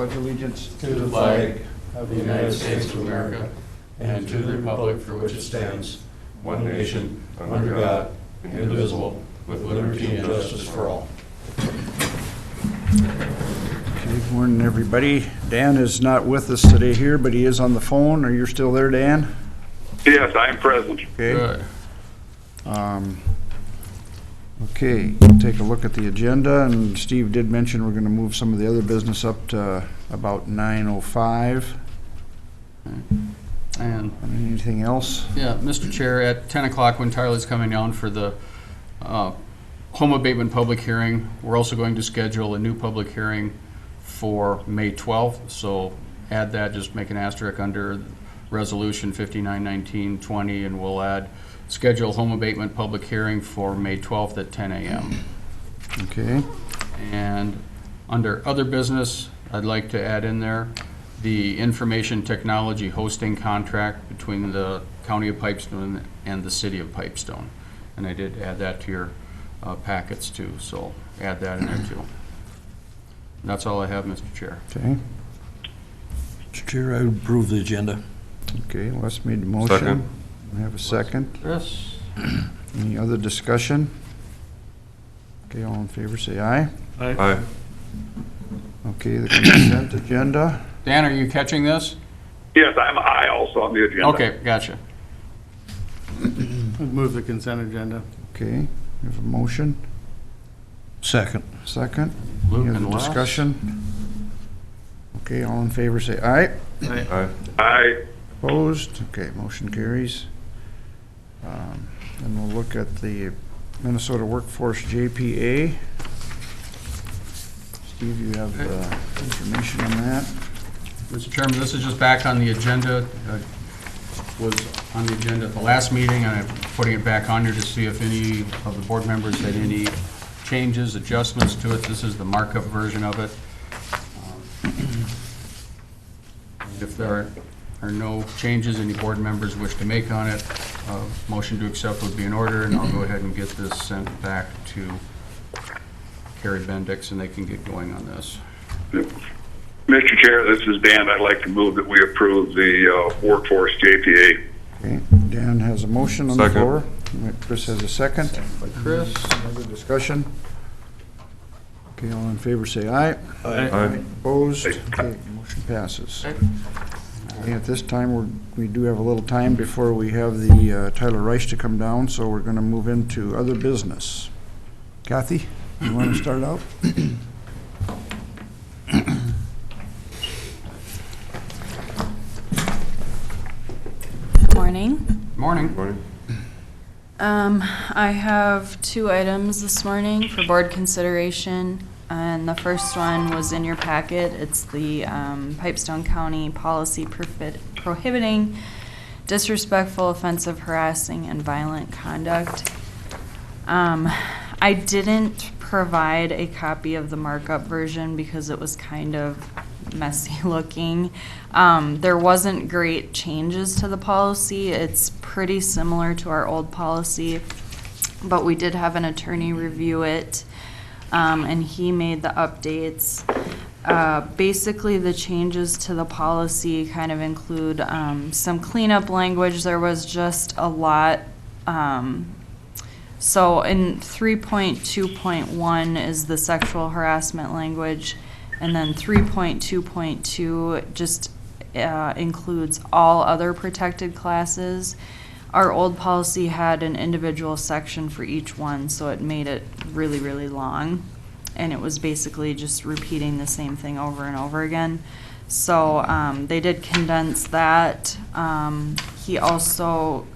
pledge allegiance to the flag of the United States of America and to the republic for which it stands, one nation, under God, indivisible, with liberty and justice for all. Good morning, everybody. Dan is not with us today here, but he is on the phone. Are you still there, Dan? Yes, I am present. Okay. Good. Okay, take a look at the agenda, and Steve did mention we're going to move some of the other business up to about 9:05. And Anything else? yeah, Mr. Chair, at 10 o'clock when Tyler's coming down for the home abatement public hearing, we're also going to schedule a new public hearing for May 12th. So add that, just make an asterisk under Resolution 591920, and we'll add schedule home abatement public hearing for May 12th at 10 a.m. Okay. And under other business, I'd like to add in there the information technology hosting contract between the County of Pipestone and the City of Pipestone. And I did add that to your packets too, so add that in there too. That's all I have, Mr. Chair. Okay. Mr. Chair, I would approve the agenda. Okay, Les made the motion. Second. We have a second. Chris? Any other discussion? Okay, all in favor say aye. Aye. Okay, the consent agenda. Dan, are you catching this? Yes, I'm aye also on the agenda. Okay, gotcha. Move the consent agenda. Okay, we have a motion. Second. Second. Luke Any and other Les? discussion? Okay, all in favor say aye. Aye. Aye. Opposed? Okay, motion carries. And we'll look at the Minnesota Workforce JPA. Steve, you have the information on that? Mr. Chairman, this is just back on the agenda. Was on the agenda at the last meeting, and I'm putting it back on here to see if any of the board members had any changes, adjustments to it. This is the markup version of it. If there are no changes any board members wish to make on it, motion to accept would be in order, and I'll go ahead and get this sent back to Carrie Bendix, and they can get going on this. Mr. Chair, this is Dan. I'd like to move that we approve the Workforce JPA. Okay, Dan has a motion on the Second. floor. Chris has a second. By Chris. Other discussion? Okay, all in favor say aye. Aye. Opposed? Okay, motion passes. Okay, at this time, we do have a little time before we have the Tyler Rice to come down, so we're going to move into other business. Kathy, you want to start out? Morning. Morning. I have two items this morning for board consideration, and the first one was in your packet. It's the Pipestone County policy prohibiting disrespectful, offensive, harassing, and violent conduct. I didn't provide a copy of the markup version because it was kind of messy looking. There wasn't great changes to the policy. It's pretty similar to our old policy, but we did have an attorney review it, and he made the updates. Basically, the changes to the policy kind of include some cleanup language. There was just a lot. So in 3.2.1 is the sexual harassment language, and then 3.2.2 just includes all other protected classes. Our old policy had an individual section for each one, so it made it really, really long. And it was basically just repeating the same thing over and over again. So they did condense that. He also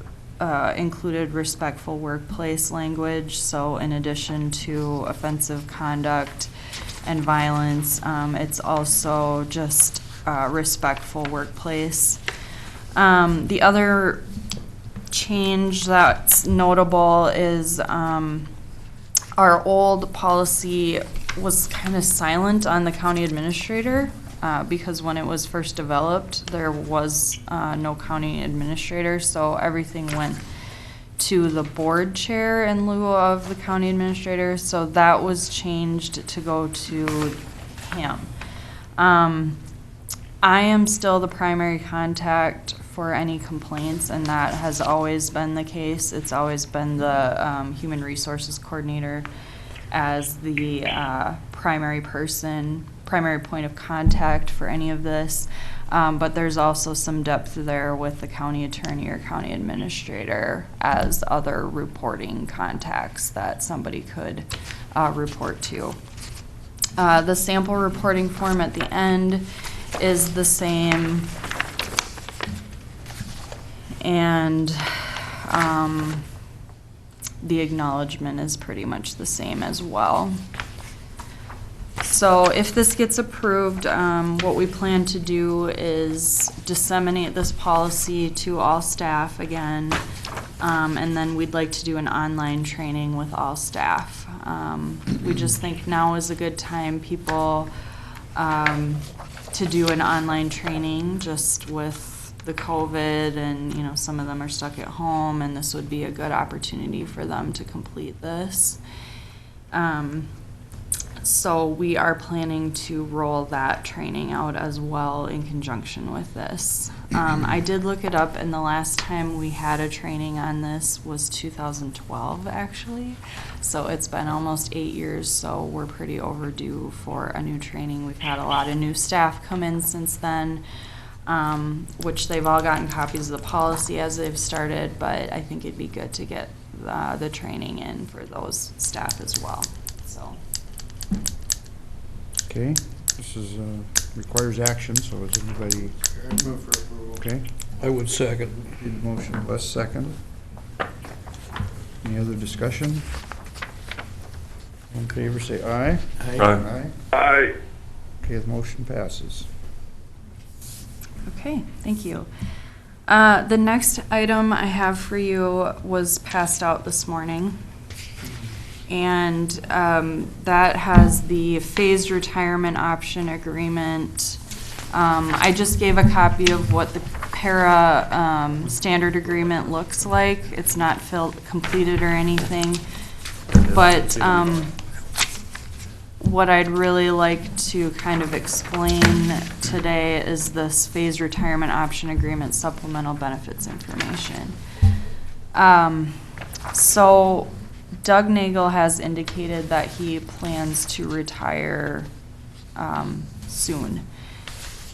included respectful workplace language. So in addition to offensive conduct and violence, it's also just respectful workplace. The other change that's notable is our old policy was kind of silent on the county administrator because when it was first developed, there was no county administrator, so everything went to the board chair in lieu of the county administrator, so that was changed to go to him. I am still the primary contact for any complaints, and that has always been the case. It's always been the human resources coordinator as the primary point of contact for any of this. But there's also some depth there with the county attorney or county administrator as other reporting contacts that somebody could report to. The sample reporting form at the end is the same, and the acknowledgement is pretty much the same as well. So if this gets approved, what we plan to do is disseminate this policy to all staff again, and then we'd like to do an online training with all staff. We just think now is a good time, people, to do an online training just with the COVID, and some of them are stuck at home, and this would be a good opportunity for them to complete this. So we are planning to roll that training out as well in conjunction with this. I did look it up, and the last time we had a training on this was 2012, actually. So it's been almost 8 years, so we're pretty overdue for a new training. We've had a lot of new staff come in since then, which they've all gotten copies of the policy as they've started, but I think it'd be good to get the training in for those staff as well. So. Okay, this is, requires action, so is anybody? Move for approval. Okay, I would second. need a motion, Wes second. Any other discussion? All in favor, say aye. Aye. Aye. Okay, the motion passes. Okay, thank you. The next item I have for you was passed out this morning. And that has the phased retirement option agreement. I just gave a copy of what the para standard agreement looks like. It's not completed or anything. But what I'd really like to kind of explain today is this phased retirement option agreement supplemental benefits information. So Doug Nagel has indicated that he plans to retire soon.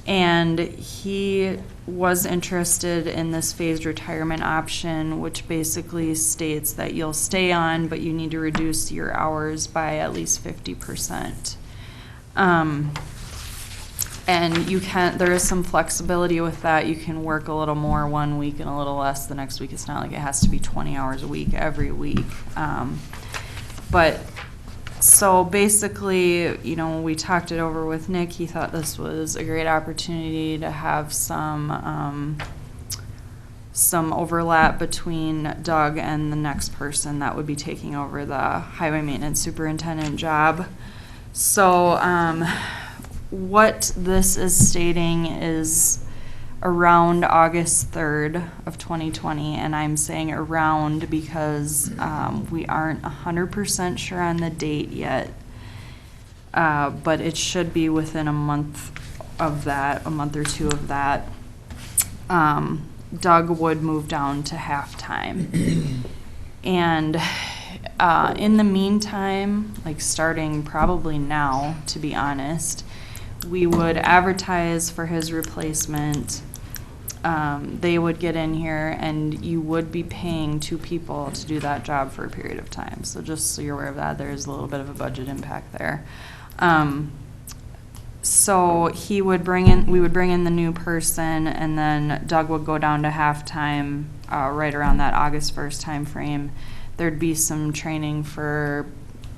And he was interested in this phased retirement option, which basically states that you'll stay on, but you need to reduce your hours by at least 50%. And there is some flexibility with that. You can work a little more one week and a little less the next week. It's not like it has to be 20 hours a week every week. But so basically, when we talked it over with Nick, he thought this was a great opportunity to have some overlap between Doug and the next person that would be taking over the highway maintenance superintendent job. So what this is stating is around August 3rd of 2020, and I'm saying around because we aren't 100% sure on the date yet, but it should be within a month of that, a month or two of that. Doug would move down to half-time. And in the meantime, like starting probably now, to be honest, we would advertise for his replacement. They would get in here, and you would be paying 2 people to do that job for a period of time. So just so you're aware of that, there's a little bit of a budget impact there. So we would bring in the new person, and then Doug would go down to halftime right around that August 1st time frame. There'd be some training for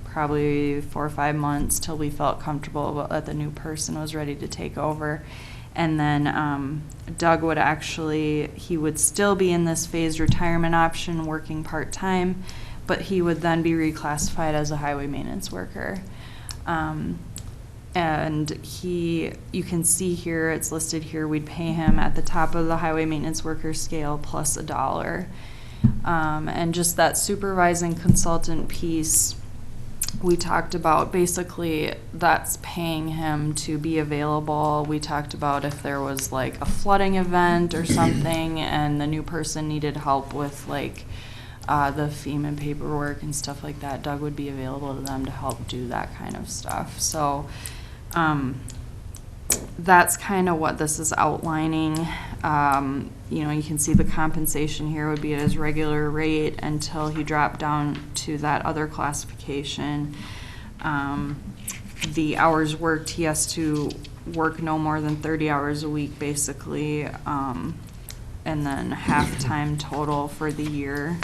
probably 4 or 5 months till we felt comfortable that the new person was ready to take over. And then Doug would he would still be in this phased retirement option working part-time, but he would then be reclassified as a highway maintenance worker. And you can see here, it's listed here, we'd pay him at the top of the highway maintenance worker scale plus $1. And just that supervising consultant piece, we talked about basically that's paying him to be available. We talked about if there was like a flooding event or something and the new person needed help with like the FEMA paperwork and stuff like that, Doug would be available to them to help do that kind of stuff. So that's kind of what this is outlining. You know, you can see the compensation here would be at his regular rate until he dropped down to that other classification. The hours worked, he has to work no more than 30 hours a week, basically, and then half-time total for the year.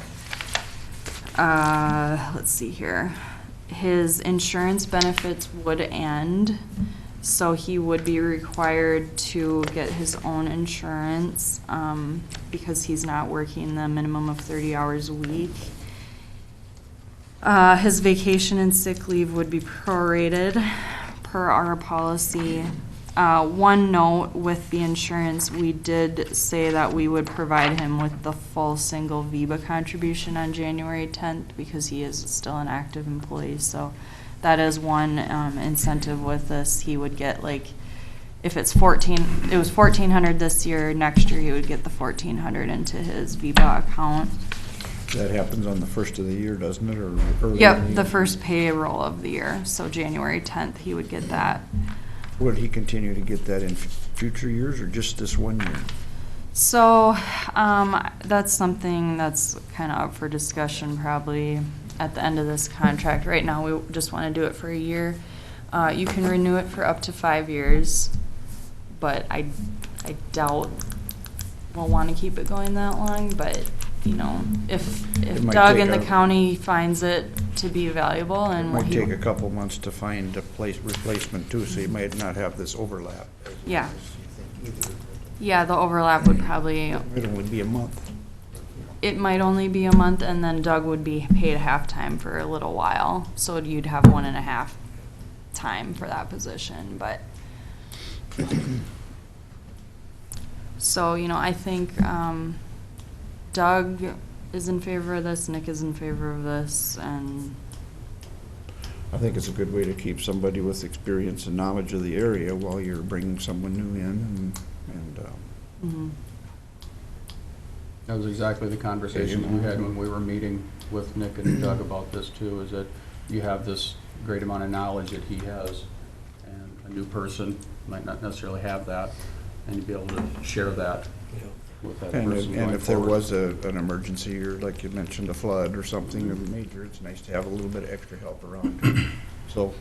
Let's see here. His insurance benefits would end. So he would be required to get his own insurance because he's not working the minimum of 30 hours a week. His vacation and sick leave would be prorated per our policy. One note with the insurance, we did say that we would provide him with the full single VEBA contribution on January 10th because he is still an active employee. So that is one incentive with this. He would get like, if it's it was $1,400 this year, next year he would get the $1,400 into his VEBA account. That happens on the first of the year, doesn't it, or early? Yep, the first payroll of the year, so January 10th he would get that. Would he continue to get that in future years or just this one year? So that's something that's kind of up for discussion probably at the end of this contract. Right now, we just want to do it for a year. You can renew it for up to 5 years, but I doubt we'll want to keep it going that long. But you know, if might Doug take in the a- county finds it to be valuable, It and might take a couple months to find a replacement too, so you might not have this overlap. yeah, yeah, the overlap would probably. It would be a month. It might only be a month, and then Doug would be paid half-time for a little while, so you'd have 1.5 time for that position, but. So, you know, I think Doug is in favor of this, Nick is in favor of this, and I think it's a good way to keep somebody with experience and knowledge of the area while you're bringing someone new in mhm. That was exactly the conversation that we had when we were meeting with Nick and Doug about this too, is that you have this great amount of knowledge that he has, and a new person might not necessarily have that, and you'd be able to share that with that And person if, going and if there forward. was an emergency, or like you mentioned, a flood or something major, it's nice to have a little bit of extra help around. So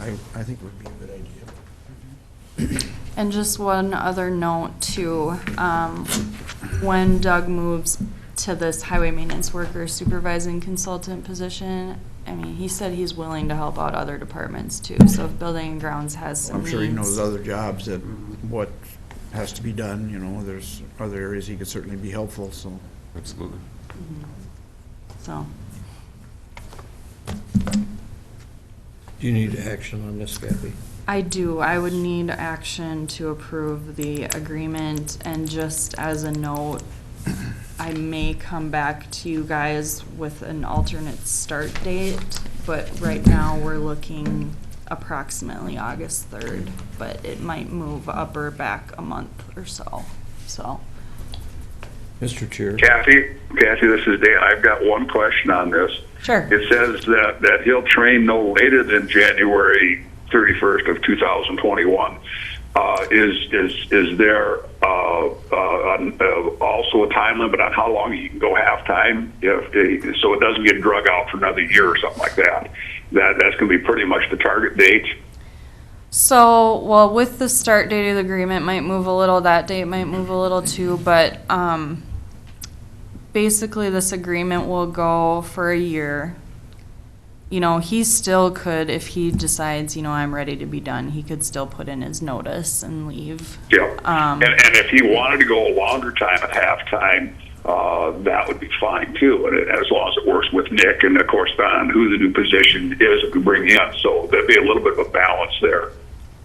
I think it would be a good idea. And just one other note too, when Doug moves to this highway maintenance worker supervising consultant position, I mean, he said he's willing to help out other departments too, so if building and grounds has some I'm sure he knows needs. other jobs that what has to be done, you know, there's other areas he could certainly be helpful, so. Absolutely. So, Do you need action on this, Kathy? I do, I would need action to approve the agreement, and just as a note, I may come back to you guys with an alternate start date, but right now we're looking approximately August 3rd, but it might move up or back a month or so, so. Mr. Chair? Kathy, this is Dan. I've got one question on this. Sure. It says that he'll train no later than January 31st of 2021. Is there also a time limit on how long you can go half-time, so it doesn't get drug out for another year or something like that? That's going to be pretty much the target date. So, well, with the start date of the agreement, might move a little, that date might move a little too, but basically this agreement will go for a year. You know, he still could, if he decides, you know, I'm ready to be done, he could still put in his notice and leave. Yep. And if he wanted to go a longer time at halftime, that would be fine too, and as long as it works with Nick and of course on who the new position is that we bring in. So there'd be a little bit of a balance there.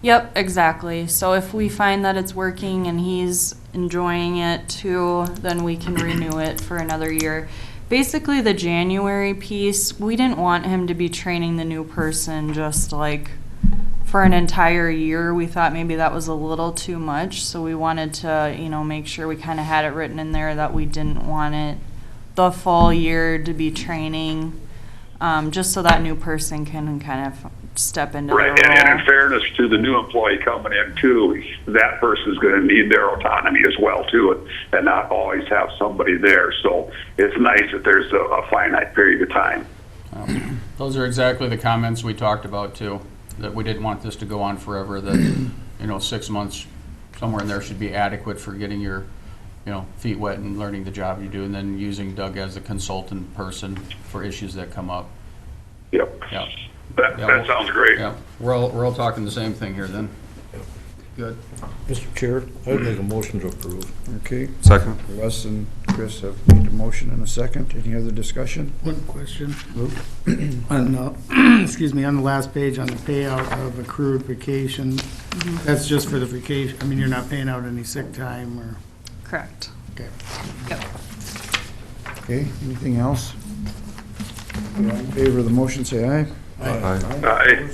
Yep, exactly. So if we find that it's working and he's enjoying it too, then we can renew it for another year. basically the January piece, we didn't want him to be training the new person just like for an entire year. We thought maybe that was a little too much, so we wanted to, make sure we kind of had it written in there that we didn't want it the full year to be training, just so that new person can kind of step into Right, the role. and in fairness to the new employee coming in too, that person's going to need their autonomy as well too, and not always have somebody there. So it's nice that there's a finite period of time. Those are exactly the comments we talked about too, that we didn't want this to go on forever, that, 6 months, somewhere in there should be adequate for getting your, feet wet and learning the job you do, and then using Doug as a consultant person for issues that come up. Yep. Yeah. That sounds great. Yeah, we're all talking the same thing here then. Good. Mr. Chair, I would make a motion to approve. Okay, Second. Russ and Chris have made a motion and a second. Any other discussion? One question. Luke? On excuse me, on the last page, on the payout of accrued vacation, that's just for the vacation, you're not paying out any sick time or, Correct. okay. Yep. Okay, anything else? All in favor of the motion, say aye. Aye.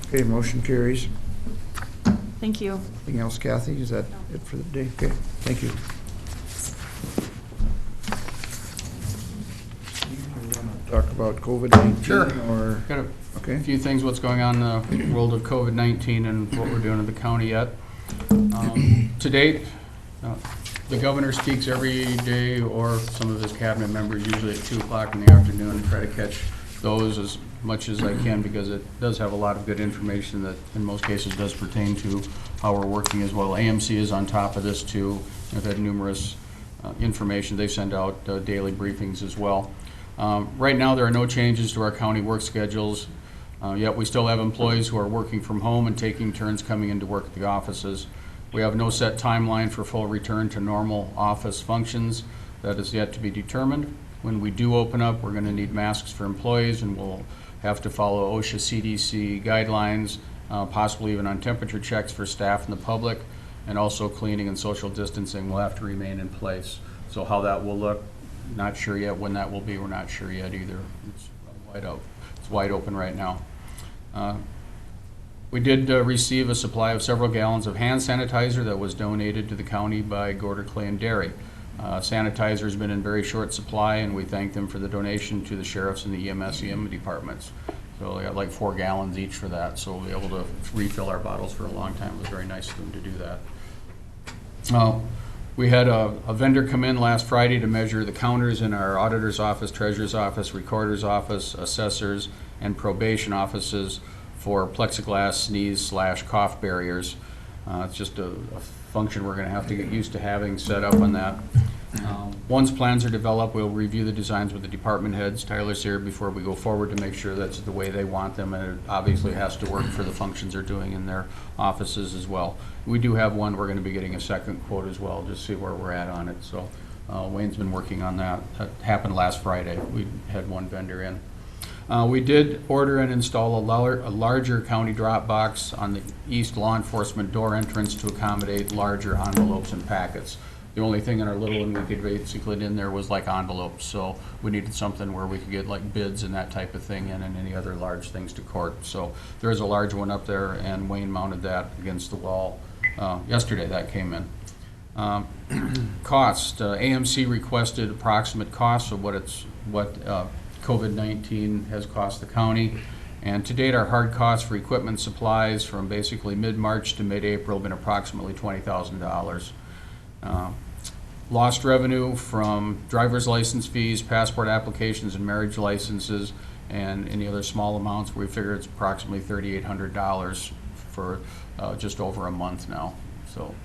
Okay, motion carries. Thank you. Anything else, Kathy? Is that it for the day? Okay, thank you. Talk about COVID-19 Sure. or, Got a okay? few things, what's going on in the world of COVID-19 and what we're doing in the county yet. To date, the governor speaks every day, or some of his cabinet members, usually at 2 o'clock in the afternoon, and try to catch those as much as I can, because it does have a lot of good information that in most cases does pertain to how we're working as well. AMC is on top of this too. They've had numerous information. They send out daily briefings as well. Right now, there are no changes to our county work schedules, yet we still have employees who are working from home and taking turns coming into work at the offices. We have no set timeline for full return to normal office functions. That is yet to be determined. When we do open up, we're going to need masks for employees, and we'll have to follow OSHA CDC guidelines, possibly even on temperature checks for staff and the public, and also cleaning and social distancing will have to remain in place. So how that will look, not sure yet. When that will be, we're not sure yet either. It's wide open right now. We did receive a supply of several gallons of hand sanitizer that was donated to the county by Gorder, Clay, and Dairy. Sanitizer has been in very short supply, and we thank them for the donation to the sheriffs and the EM departments. So they got like 4 gallons each for that, so we'll be able to refill our bottles for a long time. It was very nice of them to do that. We had a vendor come in last Friday to measure the counters in our auditor's office, treasurer's office, recorder's office, assessor's, and probation offices for plexiglass sneeze/cough barriers. It's just a function we're going to have to get used to having set up on that. Once plans are developed, we'll review the designs with the department heads. Tyler's here before we go forward to make sure that's the way they want them, and it obviously has to work for the functions they're doing in their offices as well. We do have one. We're going to be getting a second quote as well, just see where we're at on it. So Wayne's been working on that. That happened last Friday. We had one vendor in. We did order and install a larger county drop box on the east law enforcement door entrance to accommodate larger envelopes and packets. The only thing in our little one we could basically get in there was like envelopes, so we needed something where we could get like bids and that type of thing in, and any other large things to court. So there is a large one up there, and Wayne mounted that against the wall yesterday. That came in. Cost, AMC requested approximate costs of what COVID-19 has cost the county. And to date, our hard costs for equipment supplies from basically mid-March to mid-April have been approximately $20,000. Lost revenue from driver's license fees, passport applications, and marriage licenses, and any other small amounts. We figure it's approximately $3,800 for just over a month now. So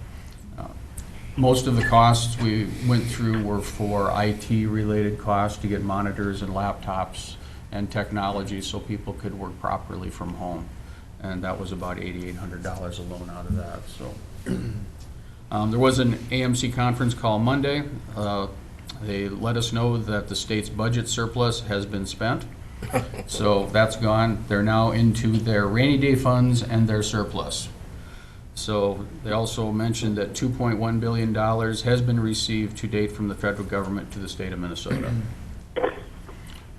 most of the costs we went through were for IT-related costs to get monitors and laptops and technology so people could work properly from home. And that was about $8,800 alone out of that. So there was an AMC conference call Monday. They let us know that the state's budget surplus has been spent. So that's gone. They're now into their rainy day funds and their surplus. So they also mentioned that $2.1 billion has been received to date from the federal government to the state of Minnesota.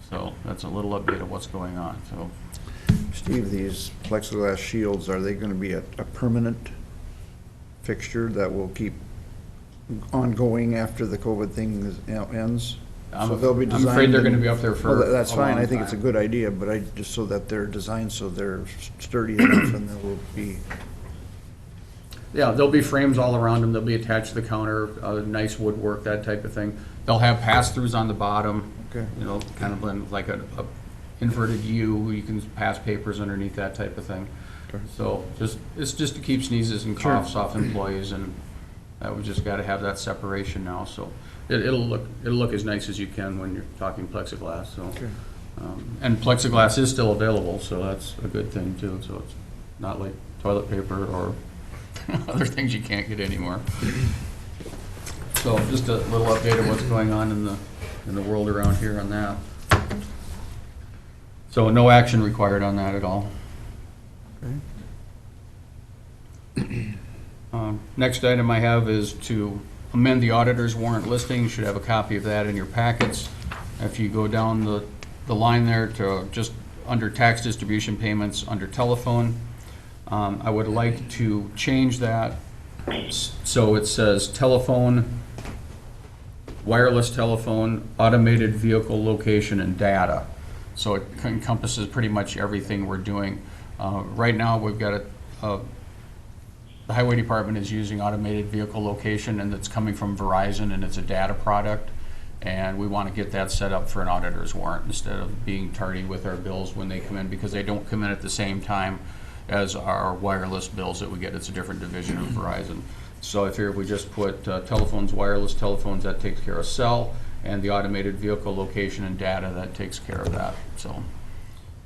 So that's a little update of what's going on, so. Steve, these plexiglass shields, are they gonna be a permanent fixture that will keep ongoing after the COVID thing ends? So they'll be I'm designed. afraid they're gonna be up there for Well, that's a fine, long I think it's a time. good idea, but just so that they're designed so they're sturdy enough and there will be, Yeah, there'll be frames all around them, they'll be attached to the counter, nice woodwork, that type of thing. They'll have pass-throughs on the bottom, okay, you know, kind of like a inverted U, you can pass papers underneath, that type of thing. Okay. So it's just to keep sneezes and Sure. coughs off employees, and we just gotta have that separation now, so. It'll look as nice as you can when you're talking plexiglass, so. okay. And plexiglass is still available, so that's a good thing too, so it's not like toilet paper or other things you can't get anymore. So just a little update of what's going on in the world around here on that. So no action required on that at all. Next item I have is to amend the auditor's warrant listing. You should have a copy of that in your packets. If you go down the line there to just under tax distribution payments, under telephone, I would like to change that so it says telephone, wireless telephone, automated vehicle location, and data. So it encompasses pretty much everything we're doing. Right now, we've got the highway department is using automated vehicle location, and it's coming from Verizon, and it's a data product. And we want to get that set up for an auditor's warrant instead of being tardy with our bills when they come in, because they don't come in at the same time as our wireless bills that we get. It's a different division of Verizon. So I figure if we just put telephones, wireless telephones, that takes care of cell, and the automated vehicle location and data, that takes care of that. So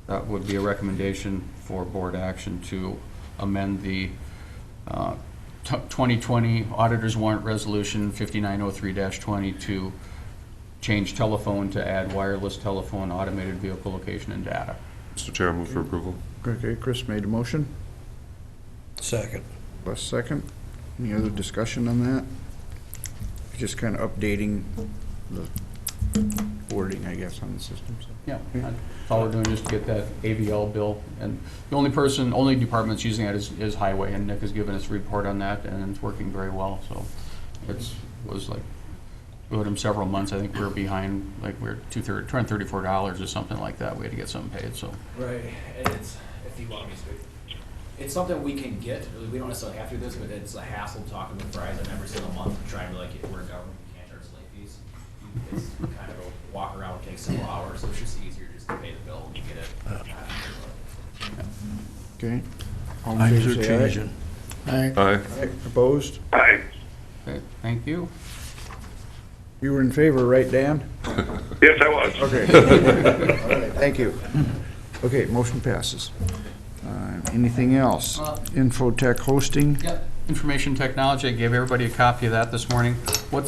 that would be a recommendation for board action to amend the 2020 Auditor's Warrant Resolution 5903-20 to change telephone to add wireless telephone, automated vehicle location, and data. Mr. Chair, I move for approval. Okay, Chris made a motion, Second. Les second. Any other discussion on that? Just kind of updating the wording, I guess, on the system, so. Yeah, that's all we're doing, just to get that AVL bill. And the only department that's using that is Highway, and Nick has given us a report on that, and it's working very well, so was like, we owed him several months. I think we were behind, like we were $234 or something like that. We had to get something paid, so. Right, and it's, if you want me to, it's something we can get, we don't necessarily have to do this, but it's a hassle talking with Verizon every single month, trying to like, we're a government, we can't charge late fees. It's kind of a walk around, it takes several hours, so it's just easier just to pay the bill and you get it. Okay. All in Times favor, are say aye. changing. Aye. Aye. Aye. Opposed? Aye. Okay, thank you. You were in favor, right, Dan? Yes, I was. Okay. All right, thank you. Okay, motion passes. Anything else? Infotech hosting? Yep, information technology, I gave everybody a copy of that this morning. What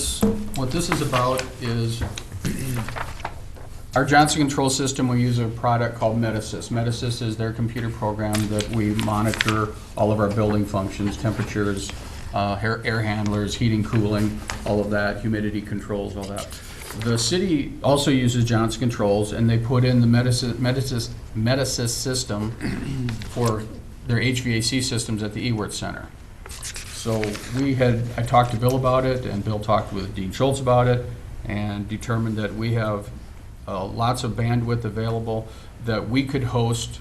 this is about is our Johnson Control System, we use a product called Metasys. Metasys is their computer program that we monitor all of our building functions, temperatures, air handlers, heating, cooling, all of that, humidity controls, all that. The city also uses Johnson Controls, and they put in the Metasys system for their HVAC systems at the Ewart Center. So I talked to Bill about it, and Bill talked with Dean Schultz about it, and determined that we have lots of bandwidth available, that we could host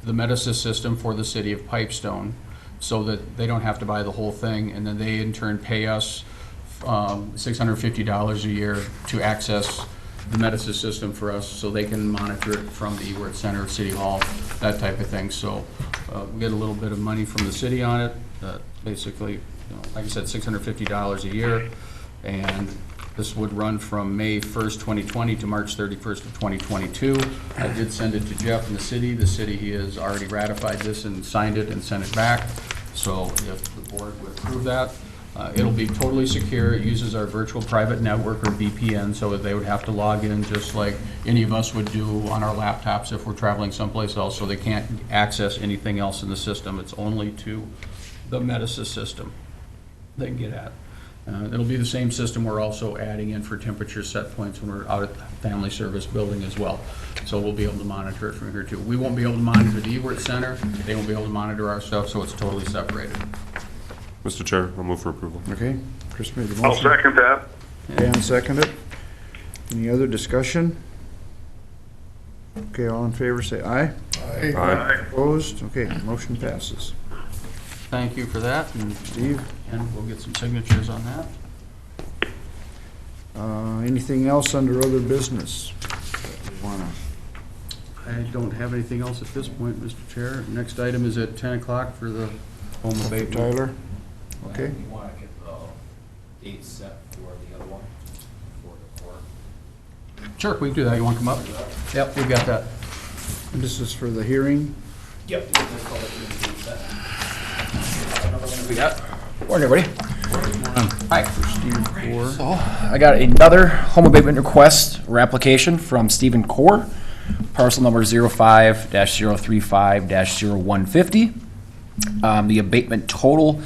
the Metasys system for the city of Pipestone, so that they don't have to buy the whole thing, and then they in turn pay us $650 a year to access the Metasys system for us, so they can monitor it from the Ewart Center, City Hall, that type of thing. So we get a little bit of money from the city on it, basically, like I said, $650 a year, and this would run from May 1st, 2020 to March 31st of 2022. I did send it to Jeff in the city. The city has already ratified this and signed it and sent it back. So if the board would approve that, it'll be totally secure. It uses our virtual private network, or VPN, so that they would have to log in just like any of us would do on our laptops if we're traveling someplace else, so they can't access anything else in the system. It's only to the Metasys system they can get at. It'll be the same system we're also adding in for temperature set points when we're out at the family service building as well. So we'll be able to monitor it from here too. We won't be able to monitor the Ewert Center, they won't be able to monitor our stuff, so it's totally separated. Mr. Chair, I'll move for approval. Okay, Chris made the I'll motion. second that. Dan seconded. Any other discussion? Okay, all in favor, say aye. Aye. Opposed? Okay, motion passes. Thank you for that, and Steve, we'll get some signatures on that. anything else under other business? that we wanna- I don't have anything else at this point, Mr. Chair. Next item is at 10 o'clock for the home abatement. Tyler? Okay. You want to get the date set for the other one, for the court? Sure, we can do that. You want to come up? Yep, we've got that. And this is for the hearing? Yep. Let's call it the date set. We got? Morning, everybody. Hi. Steve Core. So, I got another home abatement request or application from Stephen Core, parcel number 05-035-0150. The abatement total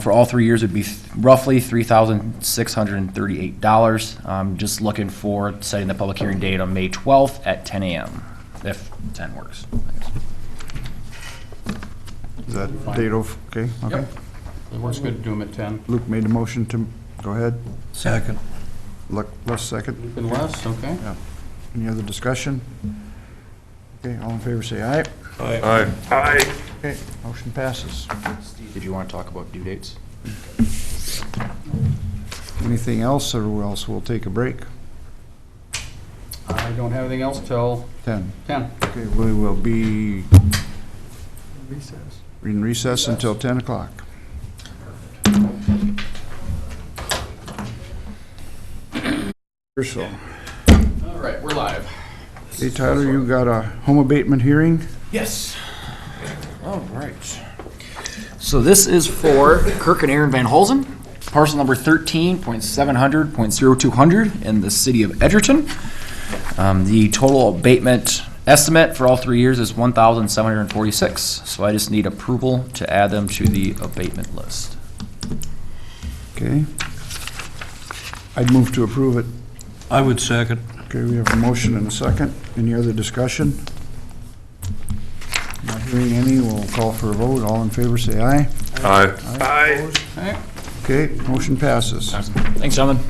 for all 3 years would be roughly $3,638. Just looking for setting the public hearing date on May 12th at 10 a.m., if 10 works. Is that date of, okay, okay. Yep. It works good to do them at 10. Luke made the motion to, go ahead. Second. Les second. And Les, okay. Any other discussion? Okay, all in favor, say aye. Aye. Aye. Okay, motion passes. Steve, did you want to talk about due dates? Anything else, or else we'll take a break? I don't have anything else till 10. 10. Okay, we will be in recess until 10 o'clock. So, All right, we're live. hey Tyler, you got a home abatement hearing? Yes. All right. So this is for Kirk and Aaron Van Holzen, parcel number 13.700.0200 in the city of Edgerton. The total abatement estimate for all 3 years is $1,746. So I just need approval to add them to the abatement list. Okay. I'd move to approve it. I would second. Okay, we have a motion and a second. Any other discussion? Not hearing any, we'll call for a vote. All in favor, say aye. Aye. Aye. Okay. Okay, motion passes. Thanks, gentlemen.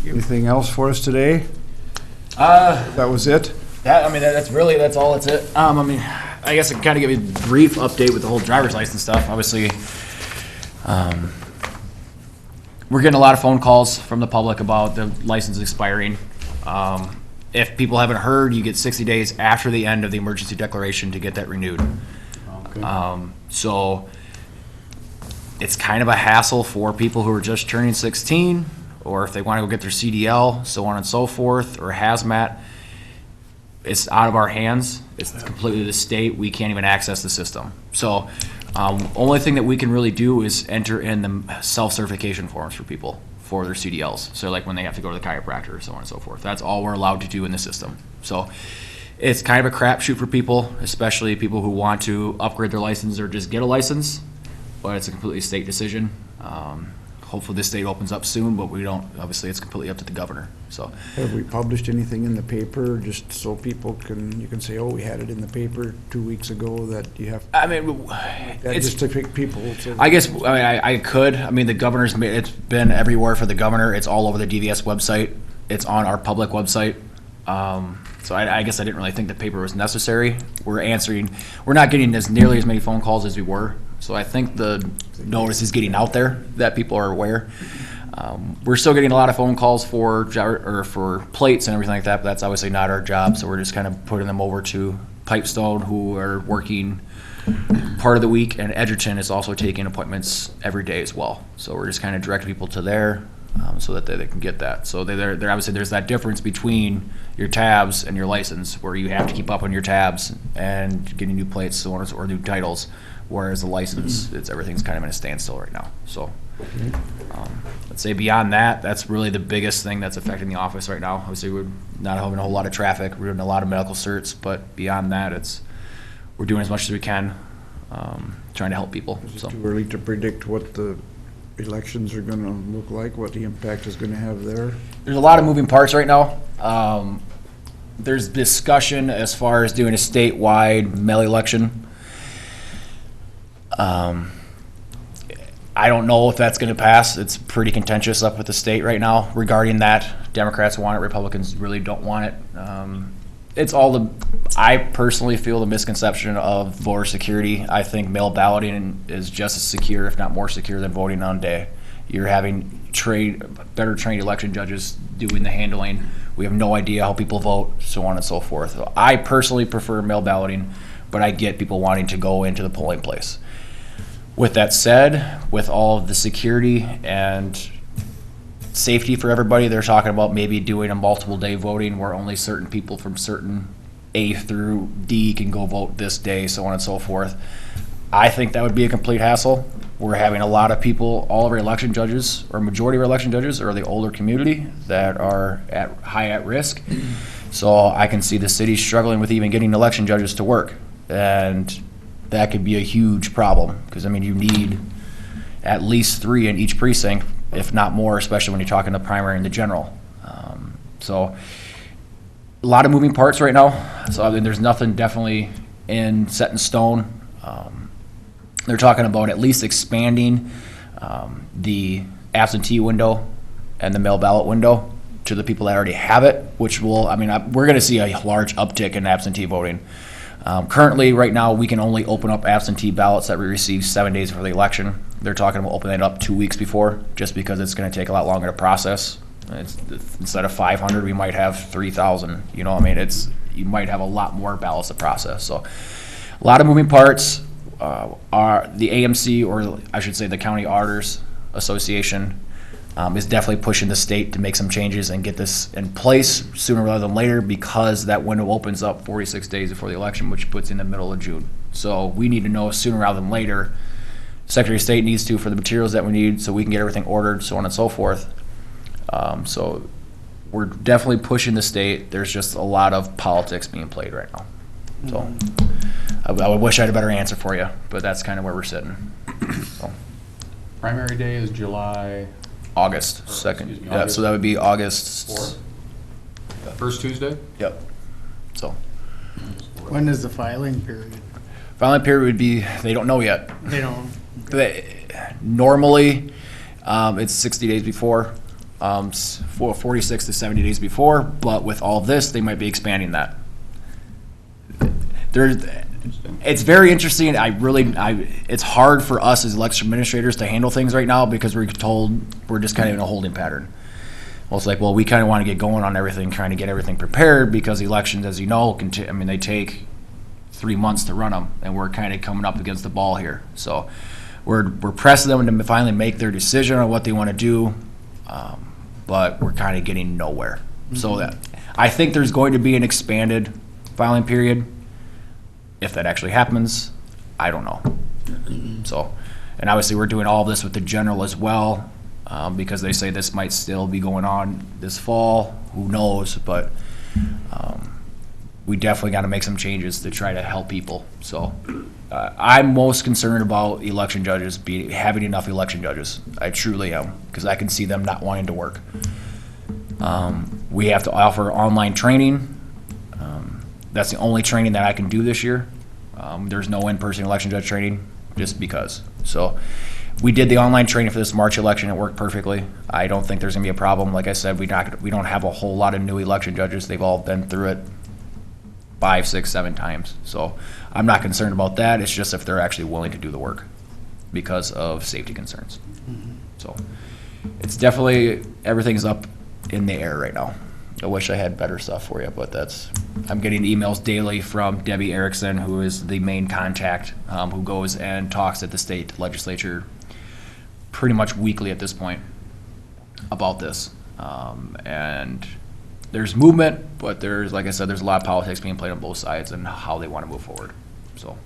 Anything else for us today? That was it? That's all it's it. I mean, I guess I can kind of give you a brief update with the whole driver's license stuff. Obviously, we're getting a lot of phone calls from the public about the license expiring. If people haven't heard, you get 60 days after the end of the emergency declaration to get that renewed. Okay. So it's kind of a hassle for people who are just turning 16, or if they want to go get their CDL, so on and so forth, or hazmat. It's out of our hands. It's completely the state. We can't even access the system. So only thing that we can really do is enter in the self-certification forms for people for their CDLs. So like when they have to go to the chiropractor, so on and so forth. That's all we're allowed to do in the system. So it's kind of a crapshoot for people, especially people who want to upgrade their license or just get a license, but it's a completely state decision. Hopefully this state opens up soon, but we don't, obviously it's completely up to the governor, so. Have we published anything in the paper, just so people can, you can say, oh, we had it in the paper 2 weeks ago, that you have, I mean, that it's, just to pick people? So- I guess, I could, the governor's, it's been everywhere for the governor, it's all over the DVS website, it's on our public website. So I guess I didn't really think the paper was necessary. We're not getting nearly as many phone calls as we were. So I think the notice is getting out there that people are aware. We're still getting a lot of phone calls for plates and everything like that, but that's obviously not our job. So we're just kind of putting them over to Pipestone, who are working part of the week, and Edgerton is also taking appointments every day as well. So we're just kind of directing people to there so that they can get that. So they're obviously there's that difference between your tabs and your license, where you have to keep up on your tabs and getting new plates or new titles. Whereas the license, everything's kind of in a standstill right now. So, let's say beyond that, that's really the biggest thing that's affecting the office right now. Obviously, we're not having a whole lot of traffic. We're doing a lot of medical certs, but beyond that, we're doing as much as we can, trying to help people. Is it So, too early to predict what the elections are gonna look like, what the impact is gonna have there. There's a lot of moving parts right now. There's discussion as far as doing a statewide mail election. I don't know if that's going to pass. It's pretty contentious up with the state right now regarding that. Democrats want it, Republicans really don't want it. It's all I personally feel the misconception of voter security. I think mail balloting is just as secure, if not more secure, than voting on day. You're having better trained election judges doing the handling. We have no idea how people vote, so on and so forth. So I personally prefer mail balloting, but I get people wanting to go into the polling place. With that said, with all of the security and safety for everybody, they're talking about maybe doing a multiple day voting where only certain people from certain A through D can go vote this day, so on and so forth. I think that would be a complete hassle. We're having a lot of people, all of our election judges, or majority of our election judges, are the older community that are high at risk. So I can see the city struggling with even getting election judges to work. And that could be a huge problem, because I mean, you need at least 3 in each precinct, if not more, especially when you're talking the primary and the general. So a lot of moving parts right now. So I mean, there's nothing definitely set in stone. They're talking about at least expanding the absentee window and the mail ballot window to the people that already have it, which will, I mean, we're going to see a large uptick in absentee voting. Currently, right now, we can only open up absentee ballots that we receive 7 days before the election. They're talking about opening it up 2 weeks before, just because it's going to take a lot longer to process. Instead of 500, we might have 3,000. You know, I mean, you might have a lot more ballots to process. So, a lot of moving parts. The AMC, or I should say the County Auditors Association, is definitely pushing the state to make some changes and get this in place sooner rather than later, because that window opens up 46 days before the election, which puts in the middle of June. So we need to know sooner rather than later. Secretary of State needs to, for the materials that we need, so we can get everything ordered, so on and so forth. So we're definitely pushing the state. There's just a lot of politics being played right now. So I wish I had a better answer for you, but that's kind of where we're sitting. So. Primary day is July August 2nd. Yeah, so that would be August 4th. First Tuesday? Yep. So When is the filing period? filing period would be, they don't know yet. They don't. Normally, it's 60 days before, 46 to 70 days before, but with all this, they might be expanding that. It's very interesting. It's hard for us as election administrators to handle things right now, because we're told we're just kind of in a holding pattern. Well, it's like, well, we kind of want to get going on everything, trying to get everything prepared, because elections, as you know, they take 3 months to run them, and we're kind of coming up against the ball here. So we're pressing them to finally make their decision on what they want to do, but we're kind of getting nowhere. Mm-hmm. So I think there's going to be an expanded filing period. If that actually happens, I don't know. So, and obviously we're doing all of this with the general as well, because they say this might still be going on this fall. Who knows? But we definitely got to make some changes to try to help people. So I'm most concerned about election judges having enough election judges. I truly am, because I can see them not wanting to work. We have to offer online training. That's the only training that I can do this year. There's no in-person election judge training, just because. So we did the online training for this March election. It worked perfectly. I don't think there's going to be a problem. Like I said, we don't have a whole lot of new election judges. They've all been through it 5, 6, 7 times. So I'm not concerned about that. It's just if they're actually willing to do the work because of safety concerns. Mm-hmm. So it's definitely, everything's up in the air right now. I wish I had better stuff for you, but I'm getting emails daily from Debbie Erickson, who is the main contact, who goes and talks at the state legislature pretty much weekly at this point about this. And there's movement, but like I said, there's a lot of politics being played on both sides and how they want to move forward. So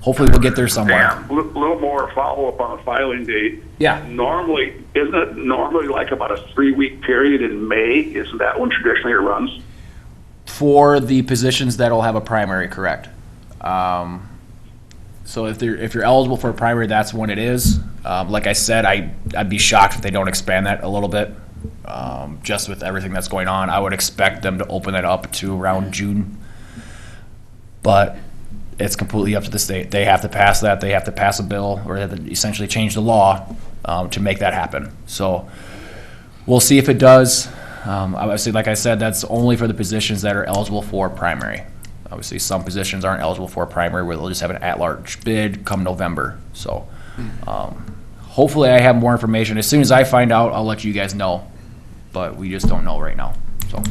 hopefully we'll get there somewhere. Dan, a little more follow-up on the filing date. Yeah. Isn't it normally like about a 3-week period in May? Isn't that when traditionally it runs? For the positions that'll have a primary, correct. So if you're eligible for a primary, that's when it is. Like I said, I'd be shocked if they don't expand that a little bit. Just with everything that's going on, I would expect them to open it up to around June. But it's completely up to the state. They have to pass that. They have to pass a bill, or they have to essentially change the law to make that happen. So we'll see if it does. Obviously, like I said, that's only for the positions that are eligible for primary. Obviously, some positions aren't eligible for a primary where they'll just have an at-large bid come November. So hopefully I have more information. As soon as I find out, I'll let you guys know. But we just don't know right now. So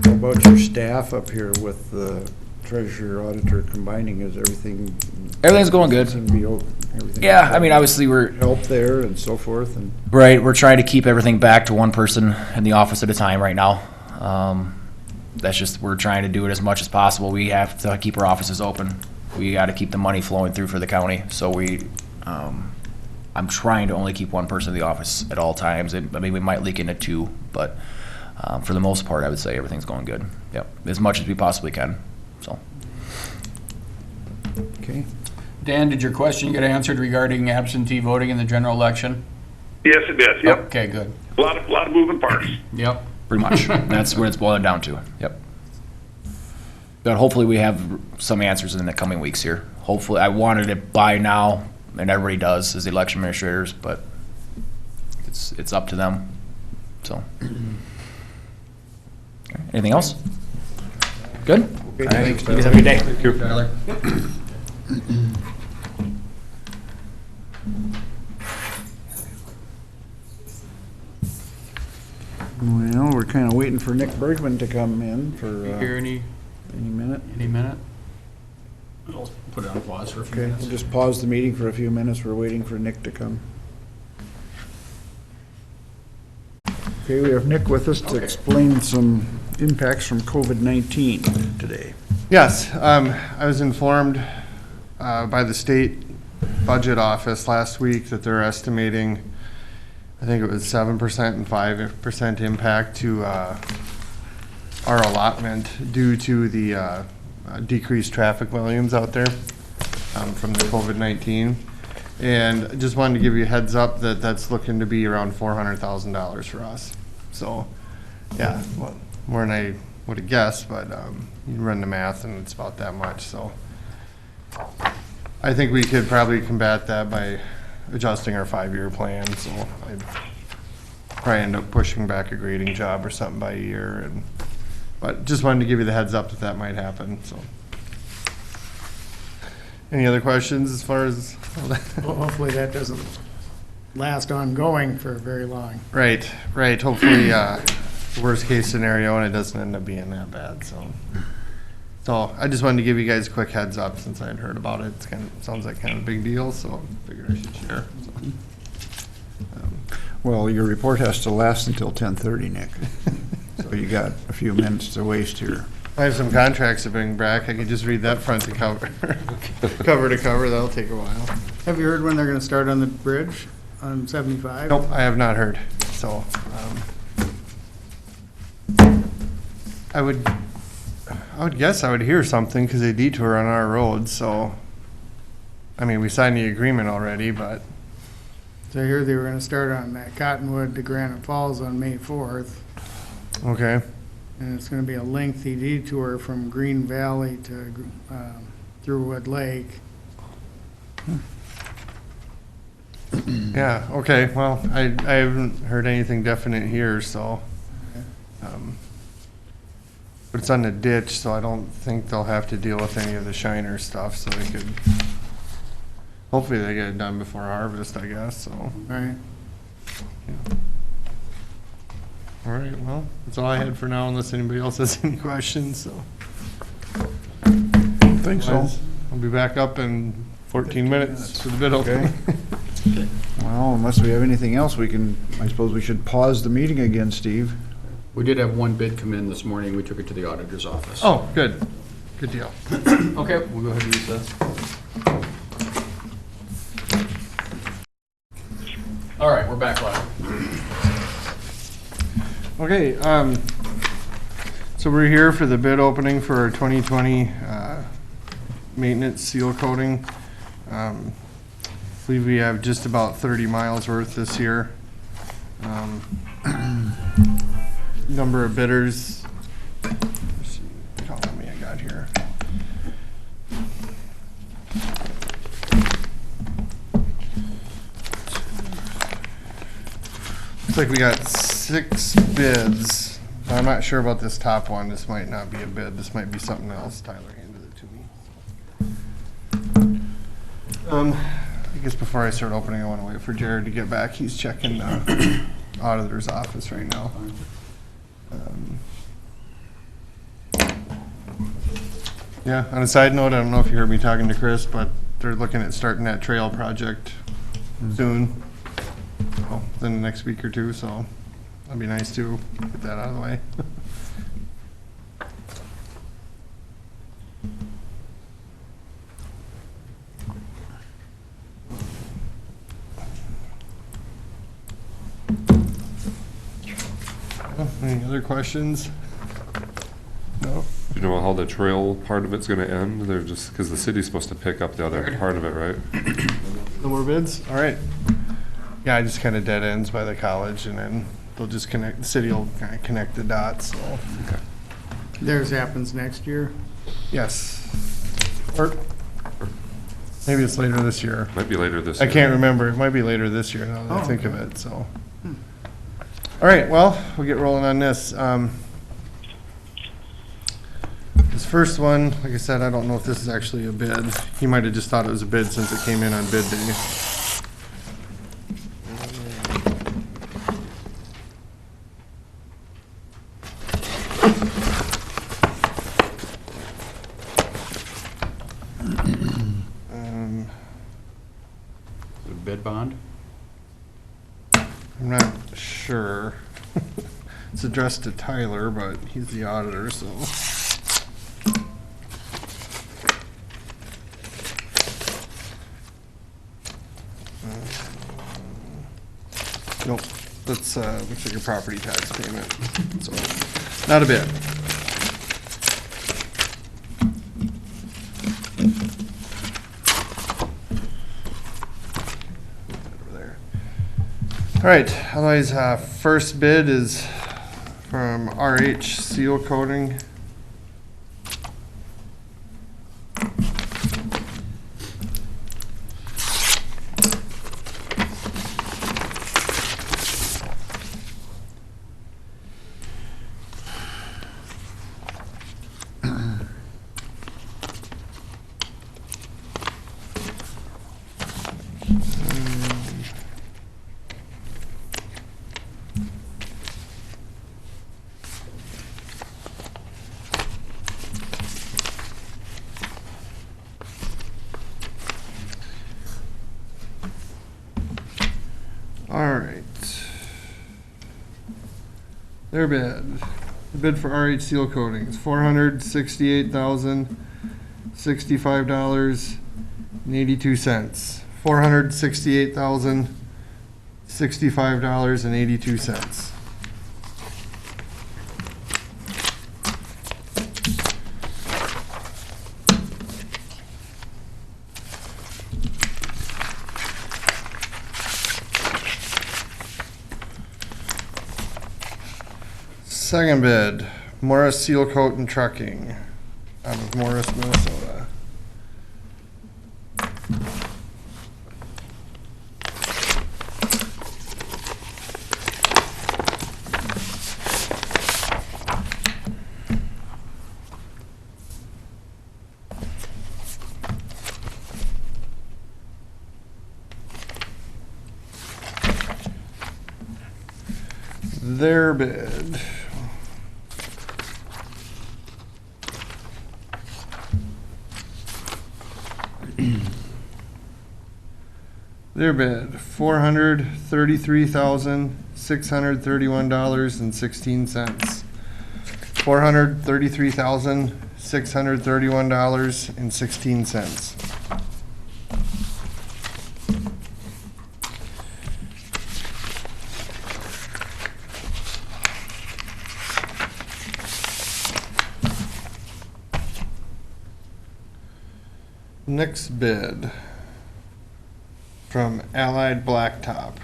How about your staff up here with the treasurer, auditor combining? Is everything? Everything's going good. Seem to be everything. yeah, I mean, obviously we're Help there and so forth and. right. We're trying to keep everything back to one person in the office at a time right now. That's just, we're trying to do it as much as possible. We have to keep our offices open. We got to keep the money flowing through for the county. So I'm trying to only keep one person in the office at all times. I mean, we might leak into two, but for the most part, I would say everything's going good. Yep, as much as we possibly can. So. Okay. Dan, did your question get answered regarding absentee voting in the general election? Yes, it did. Yep. Okay, good. A lot of moving parts. Yep. Pretty much. That's what it's boiling down to. Yep. But hopefully we have some answers in the coming weeks here. Hopefully, I wanted it by now, and everybody does as the election administrators, but it's up to them. So. Okay. Anything else? Good? Okay, All right. thanks, You guys have a good day. Thank you. Tyler? Well, we're kind of waiting for Nick Bergman to come in for Here any minute. minute? I'll put it on pause for a few Okay, minutes. we'll just pause the meeting for a few minutes. We're waiting for Nick to come. Okay, we have Nick with us to explain some impacts from COVID-19 today. Yes, I was informed by the state budget office last week that they're estimating, I think it was 7% and 5% impact to our allotment due to the decreased traffic volumes out there from the COVID-19. And I just wanted to give you a heads up that that's looking to be around $400,000 for us. So, yeah, well, more than I would have guessed, but you run the math and it's about that much. So I think we could probably combat that by adjusting our 5-year plan. So I'd probably end up pushing back a grading job or something by a year. But just wanted to give you the heads up that that might happen. So, any other questions as far as? Well, hopefully that doesn't last ongoing for very long. Right. Hopefully, worst case scenario, and it doesn't end up being that bad. So I just wanted to give you guys a quick heads up since I had heard about it. It's sounds like kind of a big deal, so I figured I should share. So, Well, your report has to last until 10:30, Nick. So you got a few minutes to waste here. I have some contracts to bring back. I can just read that front to cover, cover to cover. That'll take a while. Have you heard when they're gonna start on the bridge on 75? Nope, I have not heard. So I would guess I would hear something because they detour on our road. So I mean, we signed the agreement already, but So I heard they were gonna start on that Cottonwood to Granite Falls on May 4th. okay. And it's gonna be a lengthy detour from Green Valley to, through Wood Lake. Yeah, okay, well, I haven't heard anything definite here, so. But it's on the ditch, so I don't think they'll have to deal with any of the shiner stuff, so they could, hopefully they get it done before harvest, I guess, so. All right. All right, well, that's all I had for now, unless anybody else has any questions, so. Think so. I'll be back up in 14 minutes for the bid opening. Well, unless we have anything else, I suppose we should pause the meeting again, Steve. We did have one bid come in this morning. We took it to the auditor's office. Oh, good, good deal. Okay, we'll go ahead and use this. All right, we're back live. Okay, so we're here for the bid opening for our 2020 maintenance seal coating. believe we have just about 30 miles worth this year. Number of bidders. Let's see, count how many I got here. Looks like we got 6 bids. I'm not sure about this top one. This might not be a bid. This might be something else. Tyler handed it to me. I guess before I start opening, I want to wait for Jared to get back. He's checking the auditor's office right now. Yeah, on a side note, I don't know if you heard me talking to Chris, but they're looking at starting that trail project soon. Within the next week or two, so that'd be nice to get that out of the way. Any other questions? No? You know how the trail part of it's gonna end? They're just, because the city's supposed to pick up the other part of it, right? No more bids? All right. Yeah, it just kind of dead ends by the college, and then they'll just connect, the city will kind of connect the dots, so. Theirs happens next year. Yes. Or maybe it's later this year. Might be later this I year. can't remember. It might be later this year now that I Oh, think of it, so. All right, well, we'll get rolling on this. This first one, like I said, I don't know if this is actually a bid. He might have just thought it was a bid since it came in on bid day. Bid bond? I'm not sure. It's addressed to Tyler, but he's the auditor, so. Nope, that's, looks like a property tax payment, so, not a bid. Over there. All right, otherwise, first bid is from RH Seal Coating. All right. Their bid. The bid for RH Seal Coatings, $468,065.82. $468,065.82. Second bid, Morris Seal Coat and Trucking, out of Morris, Minnesota. Their bid. Their bid, $433,631.16. $433,631.16. Next bid from Allied Blacktop.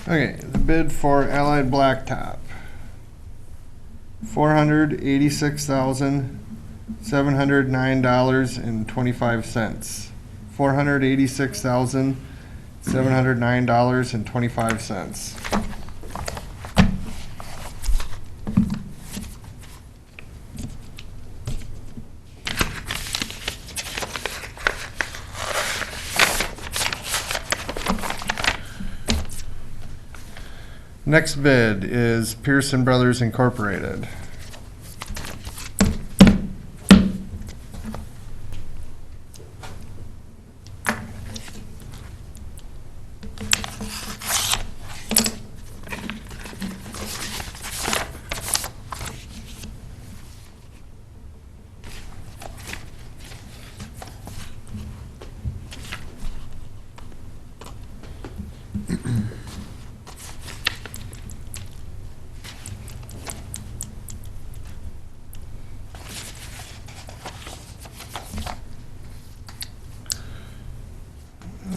Okay, the bid for Allied Blacktop. $486,709.25. $486,709.25. Next bid is Pearson Brothers Incorporated.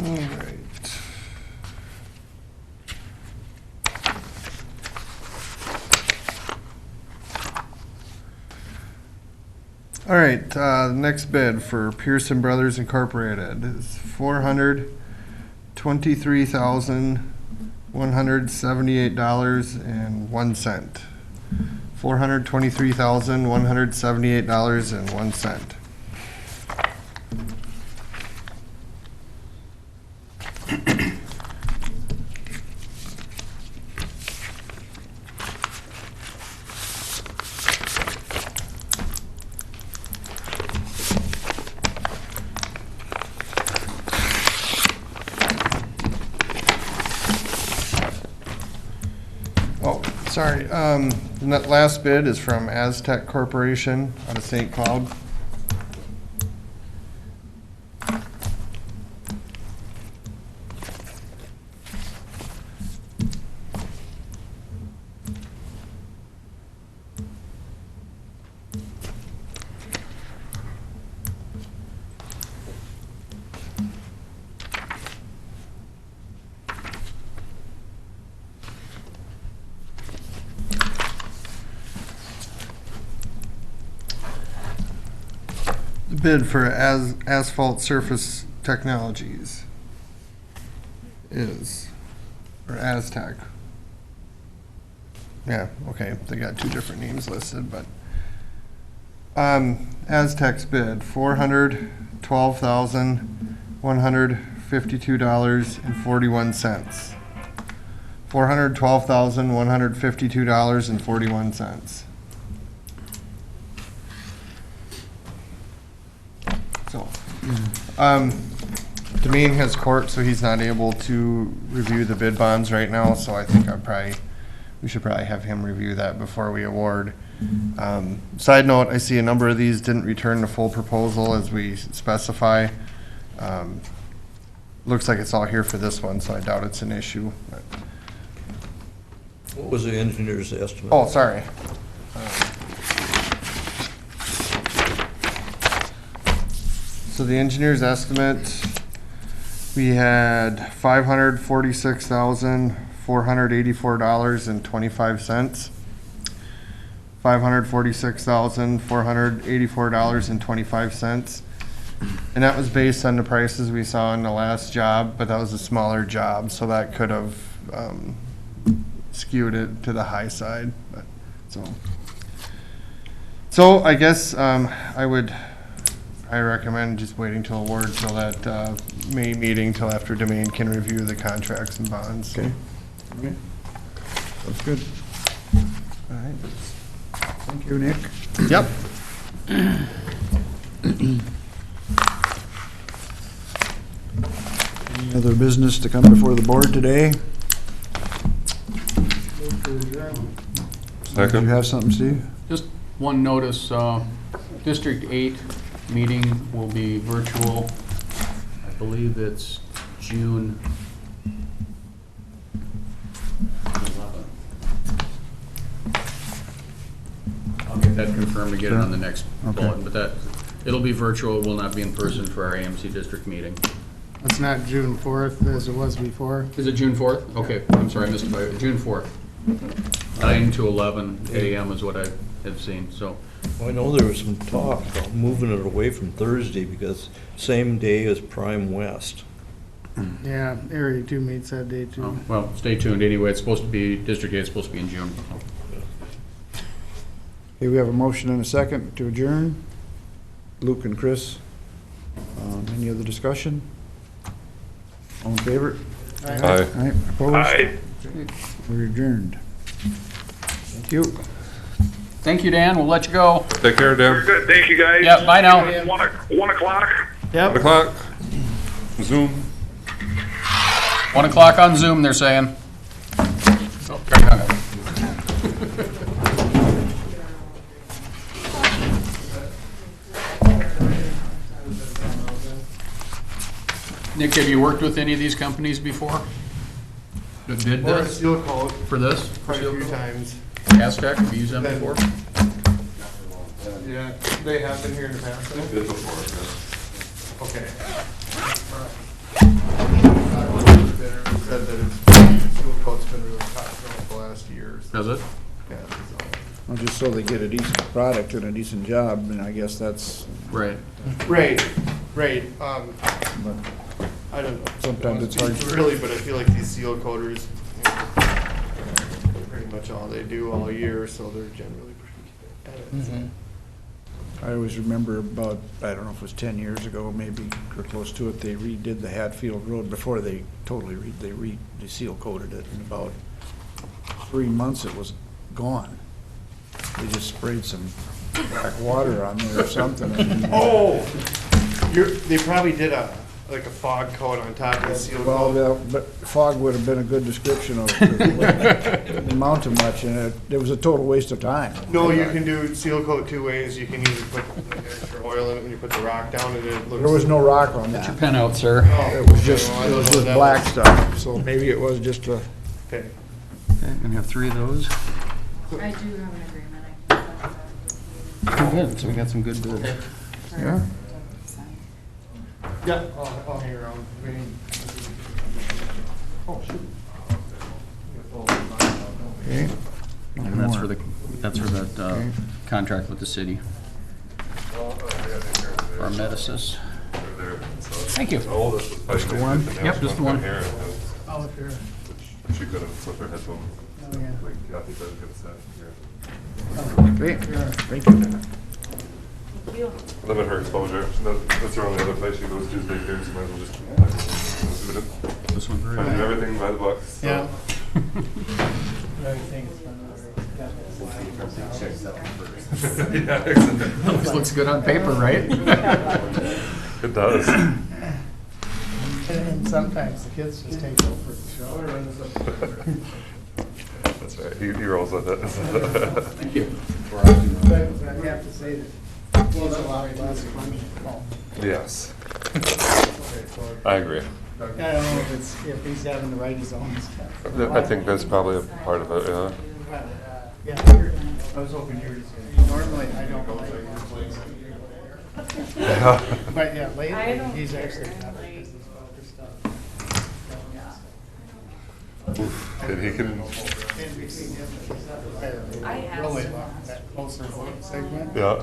All right. All right, the next bid for Pearson Brothers Incorporated is $423,178.01. $423,178.01. Oh, sorry. That last bid is from Aztec Corporation out of St. Cloud. The bid for Asphalt Surface Technologies is, or Aztec. Yeah, okay, they got two different names listed, but Aztec's bid, $412,152.41. $412,152.41. So, Demeen has court, so he's not able to review the bid bonds right now, so I think we should probably have him review that before we award. Side note, I see a number of these didn't return the full proposal as we specify. Looks like it's all here for this one, so I doubt it's an issue. But. What was the engineer's estimate? Oh, sorry. So the engineer's estimate, we had $546,484.25. $546,484.25. And that was based on the prices we saw in the last job, but that was a smaller job, so that could have skewed it to the high side. But, so I guess I would I recommend just waiting till award till that May meeting, till after Domain can review the contracts and bonds. Okay. Okay. That's good. All right. Thank you, Nick. Yep. Any other business to come before the board today? Did you have something, Steve? Just one notice, District 8 meeting will be virtual. I believe it's June 11th. I'll get that confirmed and get it on the next Okay. bulletin, but that, it'll be virtual, will not be in person for our AMC district meeting. It's not June 4th as it was before. Is it June 4th? Okay, I'm sorry, I missed it. June 4th. 9 to 11 a.m. is what I have seen, so. I know there was some talk about moving it away from Thursday because same day as Prime West. Yeah, Area 2 meets that day too. Well, stay tuned. Anyway, it's supposed to be, District 8 is supposed to be in June. Okay, we have a motion and a second to adjourn. Luke and Chris. Any other discussion? All in favor? Aye. Aye, opposed? Aye. We're adjourned. Thank you. Thank you, Dan. We'll let you go. Take care, Very Dan. good. Thank you, guys. Yeah, bye now. 1 o'clock. 'Yep. 1 o'clock. Zoom. 1 o'clock on Zoom, they're saying. Oh, Nick, have you worked with any of these companies before? That did Or a this? seal coat For this? quite a few times. Aztec, have you used them before? Yeah, they have been here in the past. though? Did before, Okay. Said that it's, seal coat's been really tough for the last year. So, Does it? yeah, so. Well, just so they get a decent product and a decent job, and I guess that's, Right. Right, right. but I don't know. Sometimes it's hard to- Really, but I feel like these seal coaters, pretty much all they do all year, so they're generally pretty good at it. I always remember about, I don't know if it was 10 years ago, maybe, or close to it, they redid the Hatfield Road before they totally they seal coated it. In about 3 months, it was gone. They just sprayed some black water on there or something. and- Oh, they probably did like a fog coat on top of the seal Well, coat. but fog would have been a good description of it. Didn't amount to much, and it was a total waste of time. No, you can do seal coat two ways. You can either put like extra oil in it when you put the rock down and it looks. There was no rock on that. Pen out, sir. Oh, It was just, well, I it don't was know just that black was- stuff, so maybe it was just a, Okay. Okay, I'm gonna have 3 of those. I do have an agreement. I can send that. Oh, good, so we got some good bids. yeah? Yeah, I'll hang around. Oh, shoot. Okay. And that's for that contract with the city. Our medicist. Thank you. The oldest was Just the one? Yep, just the one. Here, Oh, if you're, she could have slipped her headphones. oh, yeah. Like, Kathy said, could have said here. Great, thank you. Limit her exposure. That's her only other place she goes to is daycare, so might as well just do it. This one's Trying to do everything by the book. So. Yeah. Yeah, exactly. This looks good on paper, right? It does. And sometimes the kids just take over the show. That's right. He rolls with it. Thank you. But I have to say that he's a lot less funny. Yes. I agree. I don't know if he's having to write his own stuff. I think that's probably a part of it, yeah. Yeah, I was hoping you were just gonna, normally I don't like your place. But yeah, lately, he's actually got his other stuff. And he can, In between him and his other, I really love that closer vote segment. yeah.